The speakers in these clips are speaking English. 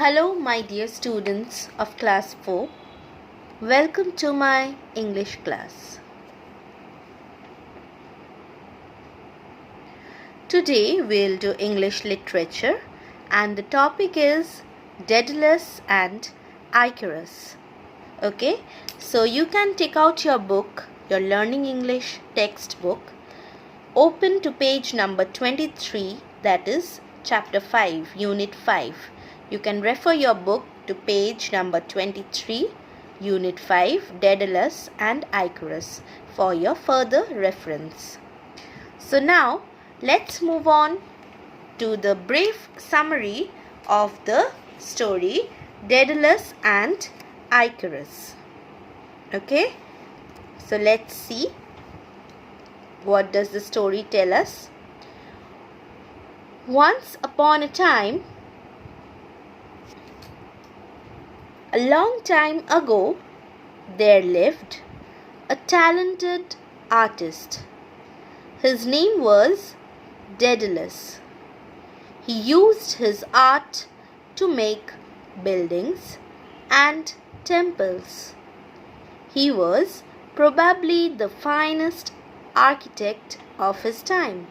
Hello, my dear students of class 4. Welcome to my English class. Today we'll do English literature and the topic is Daedalus and Icarus. Okay, so you can take out your book, your Learning English textbook, open to page number 23, that is chapter 5, unit 5. You can refer your book to page number 23, unit 5, Daedalus and Icarus for your further reference. So now let's move on to the brief summary of the story Daedalus and Icarus. Okay, so let's see what does the story tell us. Once upon a time, a long time ago, there lived a talented artist. His name was Daedalus. He used his art to make buildings and temples. He was probably the finest architect of his time.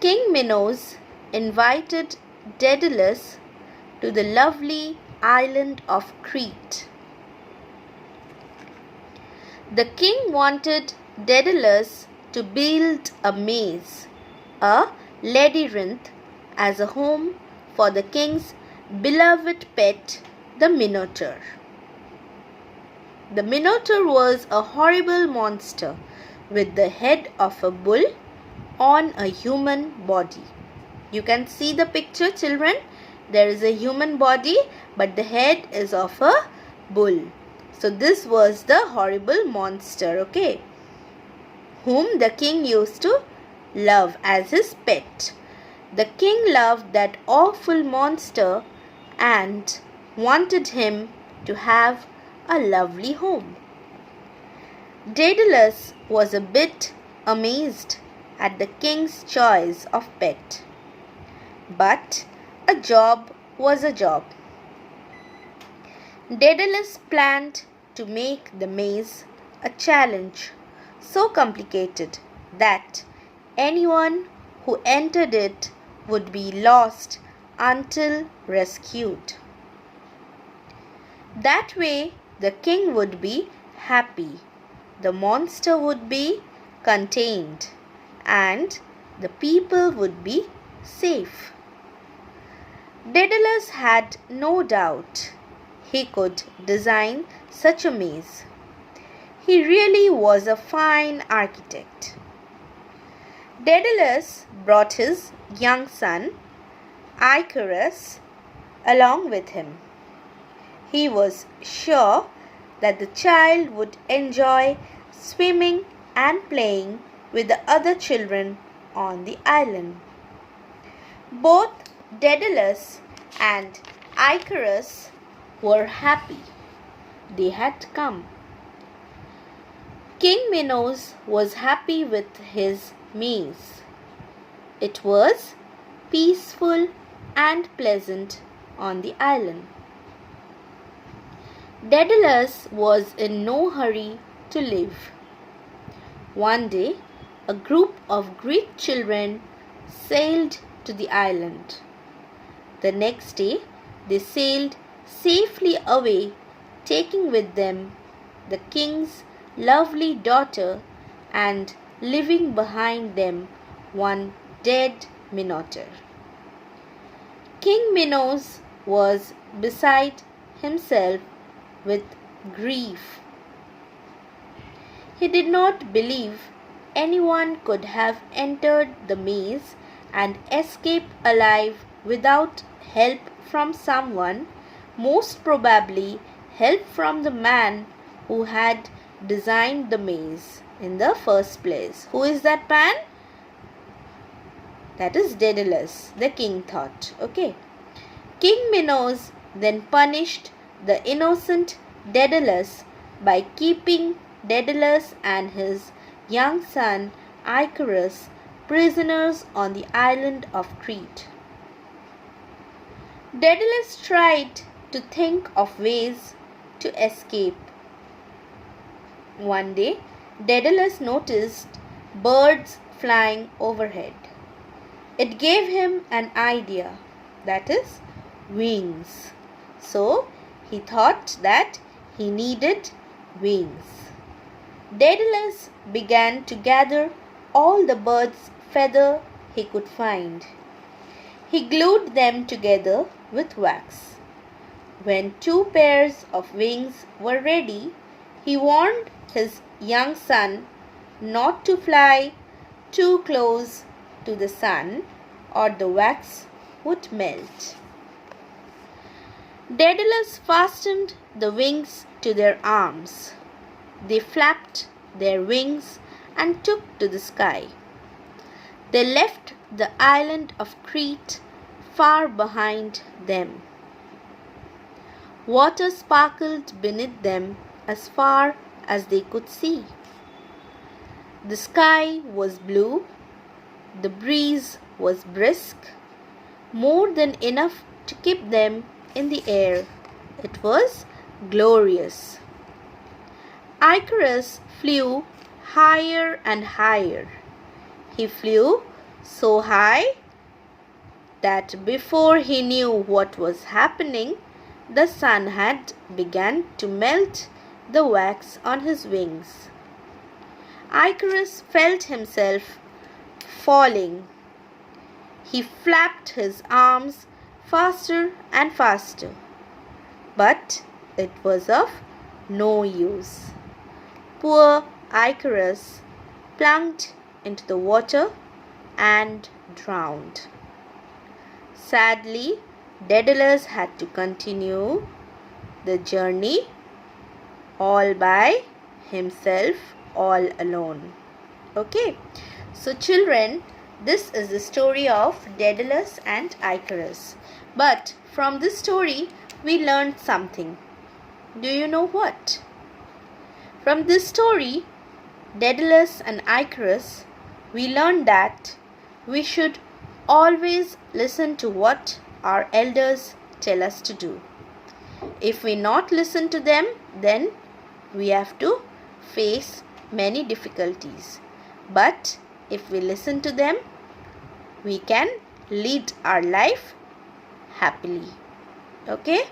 King Minos invited Daedalus to the lovely island of Crete. The king wanted Daedalus to build a maze, a labyrinth, as a home for the king's beloved pet, the Minotaur. The Minotaur was a horrible monster with the head of a bull on a human body. You can see the picture, children. There is a human body, but the head is of a bull. So this was the horrible monster, okay, whom the king used to love as his pet. The king loved that awful monster and wanted him to have a lovely home. Daedalus was a bit amazed at the king's choice of pet, but a job was a job. Daedalus planned to make the maze a challenge so complicated that anyone who entered it would be lost until rescued. That way, the king would be happy, the monster would be contained, and the people would be safe. Daedalus had no doubt he could design such a maze. He really was a fine architect. Daedalus brought his young son, Icarus, along with him. He was sure that the child would enjoy swimming and playing with the other children on the island. Both Daedalus and Icarus were happy. They had come. King Minos was happy with his maze. It was peaceful and pleasant on the island. Daedalus was in no hurry to leave. One day, a group of Greek children sailed to the island. The next day, they sailed safely away, taking with them the king's lovely daughter and leaving behind them one dead Minotaur. King Minos was beside himself with grief. He did not believe anyone could have entered the maze and escape alive without help from someone, most probably help from the man who had designed the maze in the first place. Who is that man? That is Daedalus, the king thought. Okay. King Minos then punished the innocent Daedalus by keeping Daedalus and his young son Icarus prisoners on the island of Crete. Daedalus tried to think of ways to escape. One day, Daedalus noticed birds flying overhead. It gave him an idea, that is, wings. So, he thought that he needed wings. Daedalus began to gather all the bird's feathers he could find. He glued them together with wax. When 2 pairs of wings were ready, he warned his young son not to fly too close to the sun or the wax would melt. Daedalus fastened the wings to their arms. They flapped their wings and took to the sky. They left the island of Crete far behind them. Water sparkled beneath them as far as they could see. The sky was blue, the breeze was brisk, more than enough to keep them in the air. It was glorious. Icarus flew higher and higher. He flew so high that before he knew what was happening, the sun had begun to melt the wax on his wings. Icarus felt himself falling. He flapped his arms faster and faster, but it was of no use. Poor Icarus plunged into the water and drowned. Sadly, Daedalus had to continue the journey all by himself, all alone. Okay, so children, this is the story of Daedalus and Icarus. But from this story, we learned something. Do you know what? From this story, Daedalus and Icarus, we learned that we should always listen to what our elders tell us to do. If we not listen to them, then we have to face many difficulties. But if we listen to them, we can lead our life happily. Okay?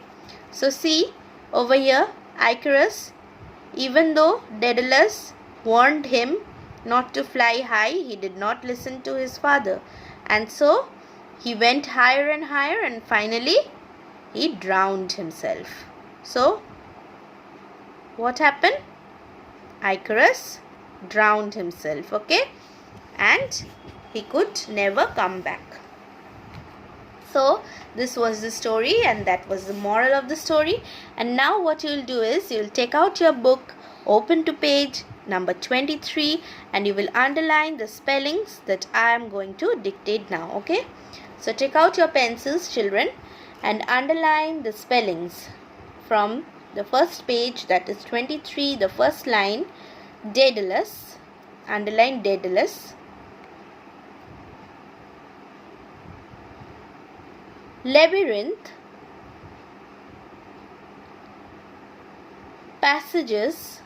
So see over here, Icarus, even though Daedalus warned him not to fly high, he did not listen to his father. And so he went higher and higher, and finally he drowned himself. So what happened? Icarus drowned himself, okay? And he could never come back. So this was the story, and that was the moral of the story. And now what you will do is, you will take out your book, open to page number 23, and you will underline the spellings that I am going to dictate now. Okay, so take out your pencils, children, and underline the spellings from the first page, that is 23, the first line. Daedalus, underline Daedalus. Labyrinth, passages,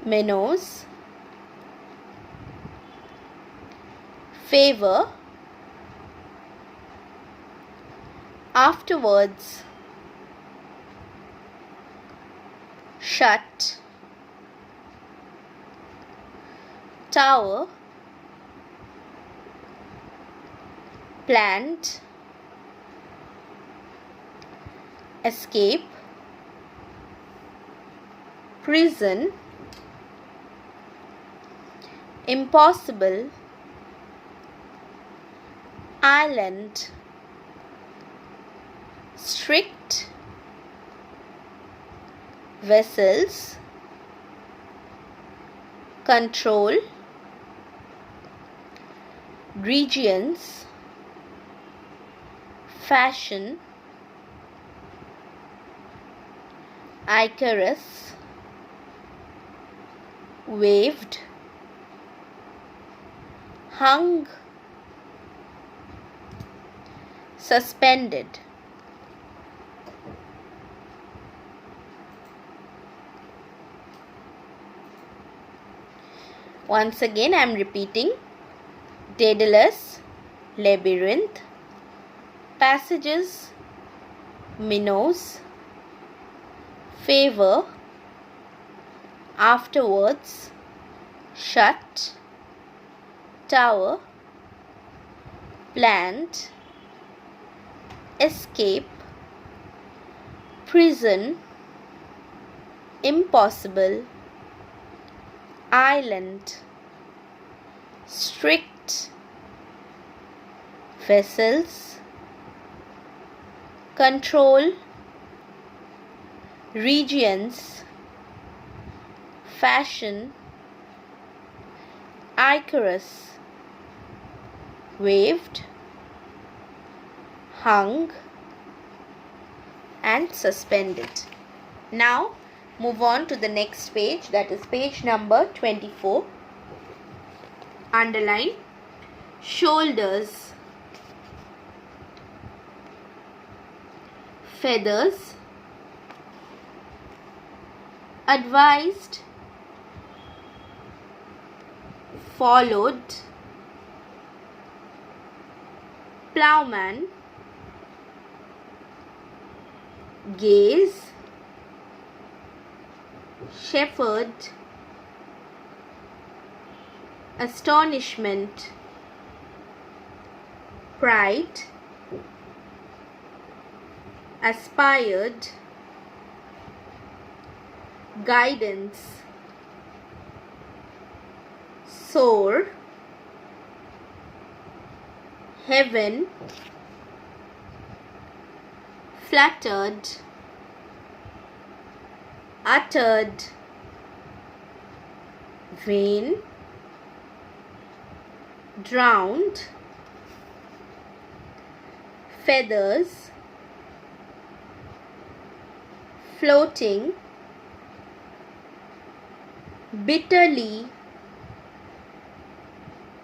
minnows, favor, afterwards, shut, tower, plant, escape, prison, impossible, island, strict, vessels, control, regions, fashion, Icarus, waved, hung, suspended. Once again I am repeating: Daedalus, labyrinth; passages, minnows; favor, afterwards; shut, tower; plant, escape; prison, impossible; island, strict; vessels, control; regions, fashion; Icarus, waved, hung, and suspended. Now move on to the next page, that is page number 24. Underline shoulders, feathers, advised, followed, plowman, gaze, shepherd, astonishment, pride, aspired, guidance, soar, heaven, flattered, uttered, vain, drowned, feathers, floating, bitterly,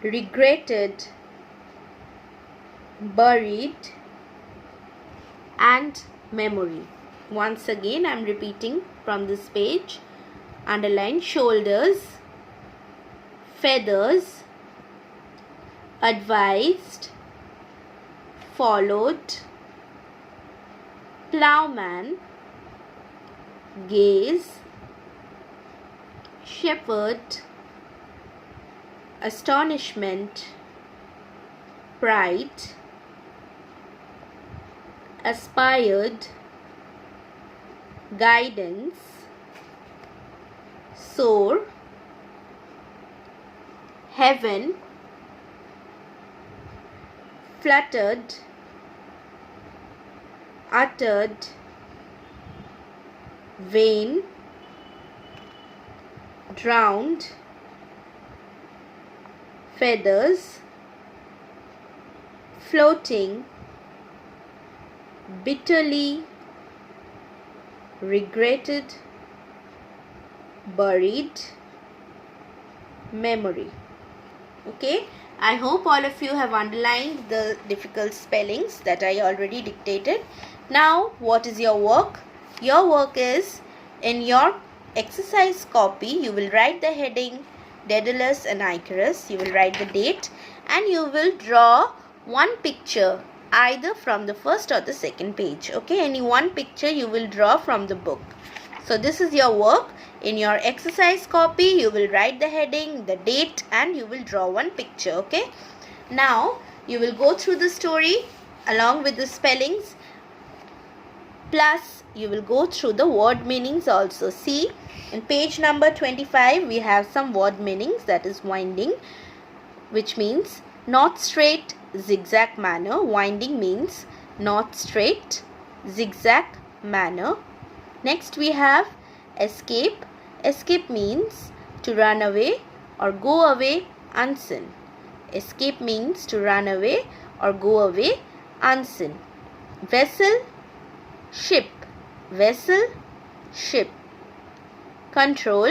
regretted, buried, and memory. Once again I am repeating from this page. Underline shoulders, feathers, advised, followed, plowman, gaze, shepherd, astonishment, pride, aspired, guidance, soar, heaven, fluttered, uttered, vain, drowned, feathers, floating, bitterly, regretted, buried, memory. Okay, I hope all of you have underlined the difficult spellings that I already dictated. Now what is your work? Your work is, in your exercise copy you will write the heading Daedalus and Icarus, you will write the date, and you will draw one picture either from the first or the second page. Okay, any one picture you will draw from the book. So this is your work. In your exercise copy you will write the heading, the date, and you will draw one picture. Okay, now you will go through the story along with the spellings, plus you will go through the word meanings also. See, in page number 25 we have some word meanings, that is winding, which means not straight, zigzag manner. Winding means not straight, zigzag manner. Next we have escape. Escape means to run away or go away unseen. Escape means to run away or go away unseen. Vessel, ship. Vessel, ship. Control,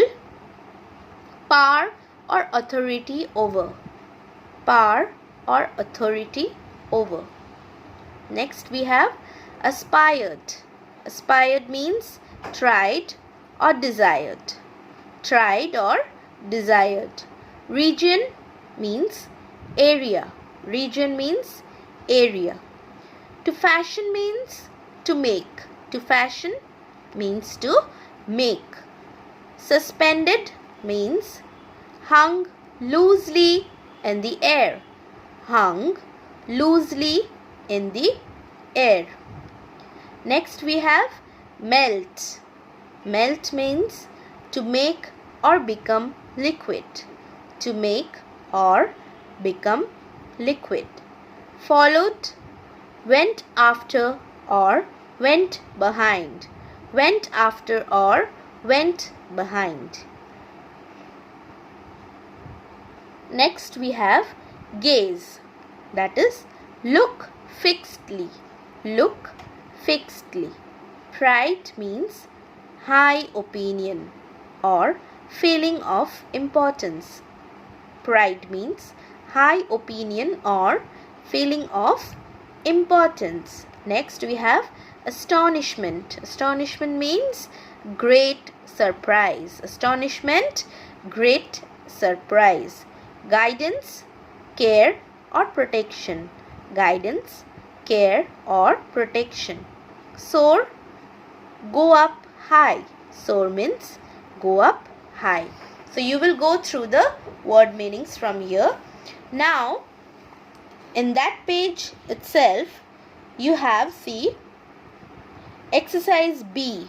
power or authority over. Power or authority over. Next we have aspired. Aspired means tried or desired. Tried or desired. Region means area. Region means area. To fashion means to make. To fashion means to make. Suspended means hung loosely in the air. Hung loosely in the air. Next we have melt. Melt means to make or become liquid. To make or become liquid. Followed, went after or went behind. Went after or went behind. Next we have gaze. That is look fixedly. Look fixedly. Pride means high opinion or feeling of importance. Pride means high opinion or feeling of importance. Next we have astonishment. Astonishment means great surprise. Astonishment, great surprise. Guidance, care or protection. Guidance, care or protection. Soar, go up high. Soar means go up high. So you will go through the word meanings from here. Now in that page itself you have, see, exercise B.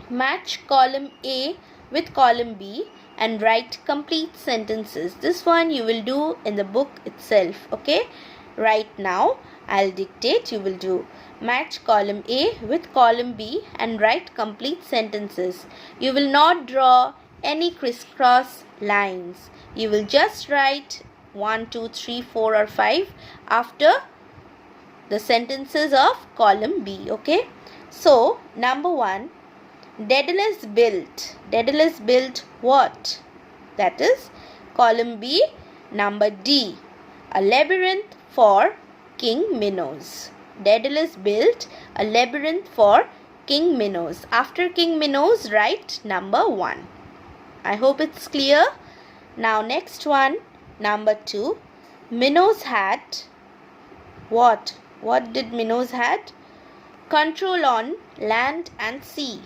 Match column A with column B and write complete sentences. This one you will do in the book itself. Okay, right now I'll dictate, you will do. Match column A with column B and write complete sentences. You will not draw any crisscross lines. You will just write 1, 2, 3, 4 or 5 after the sentences of column B. Okay, so number 1, Daedalus built. Daedalus built what? That is column B, number D. A labyrinth for King Minos. Daedalus built a labyrinth for King Minos. After King Minos, write number 1. I hope it's clear. Now next one, number 2. Minos had what? What did Minos had? Control on land and sea.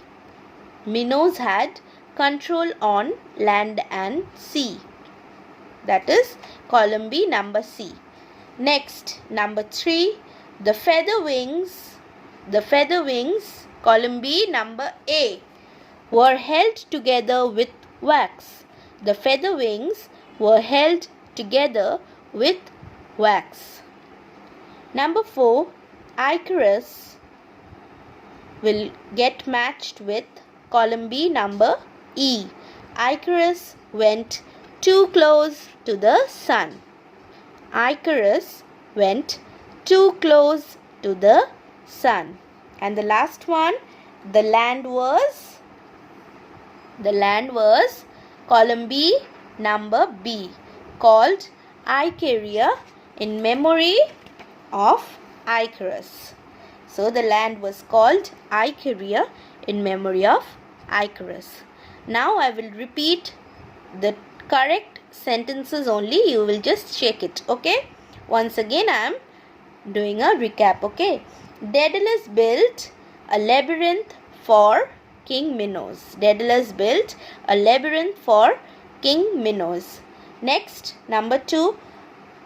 Minos had control on land and sea. That is column B, number C. Next, number 3, the feather wings, column B, number A, were held together with wax. The feather wings were held together with wax. Number 4, Icarus will get matched with column B, number E. Icarus went too close to the sun. Icarus went too close to the sun. And the last one, the land was column B, number B, called Icaria in memory of Icarus. So the land was called Icaria in memory of Icarus. Now I will repeat the correct sentences only. You will just check it. Okay. Once again I am doing a recap. Okay. Daedalus built a labyrinth for King Minos. Daedalus built a labyrinth for King Minos. Next, number 2.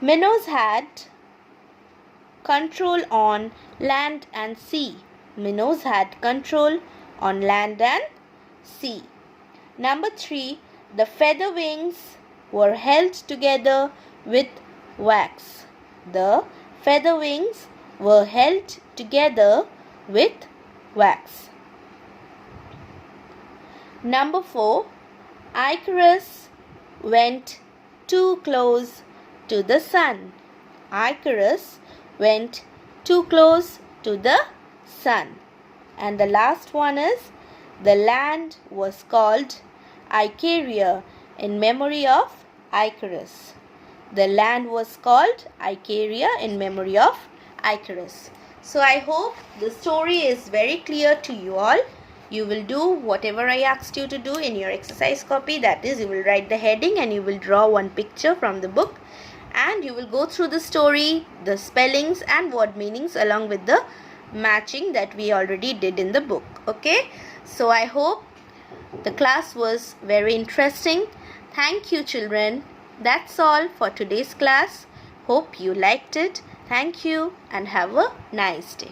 Minos had control on land and sea. Minos had control on land and sea. Number 3. The feather wings were held together with wax. The feather wings were held together with wax. Number 4. Icarus went too close to the sun. Icarus went too close to the sun. And the last one is, the land was called Icaria in memory of Icarus. The land was called Icaria in memory of Icarus. So I hope the story is very clear to you all. You will do whatever I asked you to do in your exercise copy. That is, you will write the heading and you will draw one picture from the book. And you will go through the story, the spellings and word meanings along with the matching that we already did in the book. Okay. So I hope the class was very interesting. Thank you, children. That's all for today's class. Hope you liked it. Thank you and have a nice day.